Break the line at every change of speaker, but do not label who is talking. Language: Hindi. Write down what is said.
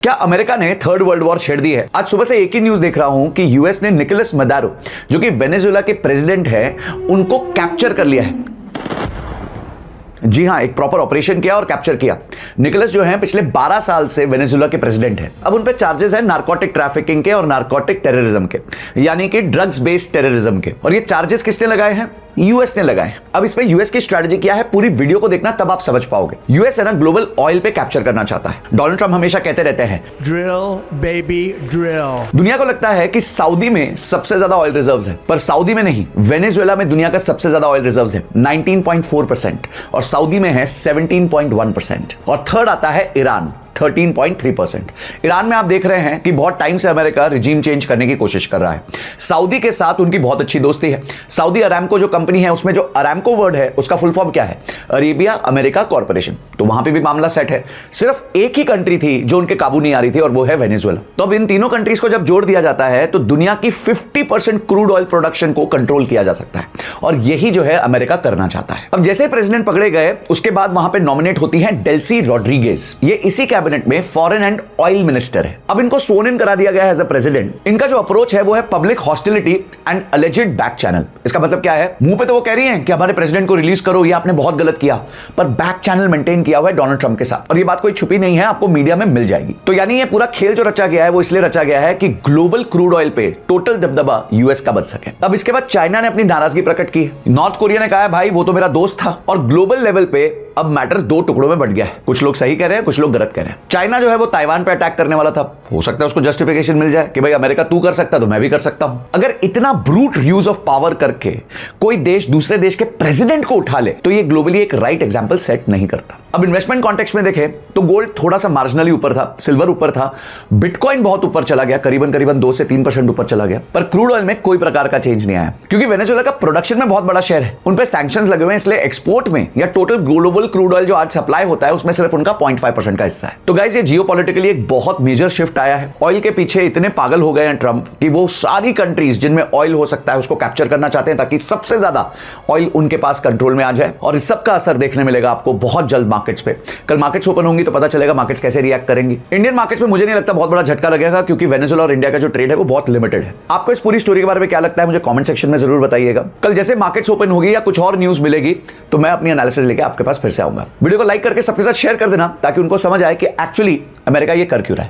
क्या अमेरिका ने थर्ड वर्ल्ड वॉर छेड़ दी है? आज सुबह से एक ही न्यूज देख रहा हूं कि यूएस ने निकोलस मदारो, जो कि वेनेजुएला के प्रेसिडेंट है, उनको कैप्चर कर लिया है। जी हां, एक प्रॉपर ऑपरेशन किया और कैप्चर किया। निकोलस जो है पिछले 12 साल से वेनेजुएला के प्रेसिडेंट है। अब उन पे चार्जेस है नारकोटिक ट्रैफिकिंग के और नारकोटिक टेररिज्म के, यानी कि ड्रग्स बेस्ड टेररिज्म के। और ये चार्जेस किसने लगाए हैं? यूएस ने लगाए। अब इसमें यूएस की स्ट्रेटजी क्या है, पूरी वीडियो को देखना, तब आप समझ पाओगे। यूएस है ना, ग्लोबल ऑयल पे कैप्चर करना चाहता है। डोनाल्ड ट्रंप हमेशा कहते रहते हैं
ड्रिल बेबी ड्रिल।
दुनिया को लगता है कि सऊदी में सबसे ज्यादा ऑयल रिजर्व्स है, पर सऊदी में नहीं, वेनेजुएला में दुनिया का सबसे ज्यादा ऑयल रिजर्व्स है 19.4% और सऊदी में है 17.1%। और थर्ड आता है ईरान 13.3%। ईरान में आप देख रहे हैं कि बहुत टाइम से अमेरिका रिजीम चेंज करने की कोशिश कर रहा है। सऊदी के साथ उनकी बहुत अच्छी दोस्ती है। सऊदी अरामको जो कंपनी है, उसमें जो अरामको वर्ड है उसका फुल फॉर्म क्या है? Arabia America corporation. तो वहां पे भी मामला सेट है। सिर्फ एक ही कंट्री थी जो उनके काबू नहीं आ रही थी और वो है वेनेजुएला। तो अब इन तीनों कंट्रीज को जब जोड़ दिया जाता है तो दुनिया की 50% क्रूड ऑयल प्रोडक्शन को कंट्रोल किया जा सकता है और यही जो है अमेरिका करना चाहता है। अब जैसे प्रेसिडेंट पकड़े गए उसके बाद वहां पे नॉमिनेट होती है डेल्सी रॉड्रिगेज। ये इसी कैबिनेट में फॉरेन एंड ऑयल मिनिस्टर है। अब इनको स्वर्न इन करा दिया गया है एज अ प्रेसिडेंट। इनका जो अप्रोच है वो है public hostility and alleged back channel. इसका मतलब क्या है? मुंह पे तो वो कह रही हैं कि हमारे प्रेसिडेंट को रिलीज करो, ये आपने बहुत गलत किया, पर बैक चैनल मेंटेन किया हुआ है डोनाल्ड ट्रंप के साथ। और ये बात कोई छुपी नहीं है, आपको मीडिया में मिल जाएगी। तो यानी ये पूरा खेल जो रचा गया है वो इसलिए रचा गया है कि ग्लोबल क्रूड ऑयल पे टोटल दबदबा यूएस का बच सके। अब इसके बाद चाइना ने अपनी नाराजगी प्रकट की। नॉर्थ कोरिया ने कहा है भाई वो तो मेरा दोस्त था। और ग्लोबल लेवल पे अब मैटर दो टुकड़ों में बट गया है। कुछ लोग सही कह रहे हैं, कुछ लोग गलत कह रहे हैं। चाइना जो है वो ताइवान पे अटैक करने वाला था। हो सकता है उसको जस्टिफिकेशन मिल जाए कि भाई अमेरिका तू कर सकता तो मैं भी कर सकता हूं। अगर इतना ब्रूट यूज ऑफ पावर करके कोई देश दूसरे देश के प्रेसिडेंट को उठा ले तो ये ग्लोबली एक राइट एग्जांपल सेट नहीं करता। अब इन्वेस्टमेंट कॉन्टेक्स्ट में देखें तो गोल्ड थोड़ा सा मार्जिनली ऊपर था, सिल्वर ऊपर था, बिटकॉइन बहुत ऊपर चला गया, करीबन 2 से 3% ऊपर चला गया, पर क्रूड ऑयल में कोई प्रकार का चेंज नहीं आया क्योंकि वेनेजुएला का प्रोडक्शन में बहुत बड़ा शेयर है। उन पे सैंक्शंस लगे हुए हैं, इसलिए एक्सपोर्ट में या टोटल ग्लोबल क्रूड ऑयल जो आज सप्लाई होता है उसमें सिर्फ उनका 0.5% का हिस्सा है। तो गाइस ये जियोपॉलिटिकली एक बहुत मेजर शिफ्ट आया है। ऑयल के पीछे इतने पागल हो गए हैं ट्रंप कि वो सारी कंट्रीज जिनमें ऑयल हो सकता है उसको कैप्चर करना चाहते हैं ताकि सबसे ज्यादा ऑयल उनके पास कंट्रोल में आ जाए। और इस सब का असर देखने मिलेगा आपको बहुत जल्द मार्केट्स पे। कल मार्केट्स ओपन होंगी तो पता चलेगा मार्केट्स कैसे रिएक्ट करेंगी। इंडियन मार्केट्स में मुझे नहीं लगता बहुत बड़ा झटका लगेगा क्योंकि वेनेजुएला और इंडिया का जो ट्रेड है वो बहुत लिमिटेड है। आपको इस पूरी स्टोरी के बारे में क्या लगता है मुझे कमेंट सेक्शन में जरूर बताइएगा। कल जैसे मार्केट्स ओपन होगी या कुछ और न्यूज मिलेगी तो मैं अपनी एनालिसिस लेके आपके पास फिर से आऊंगा। वीडियो को लाइक करके सबके साथ शेयर कर देना ताकि उनको समझ आए कि एक्चुअली अमेरिका ये कर क्यों रहा है।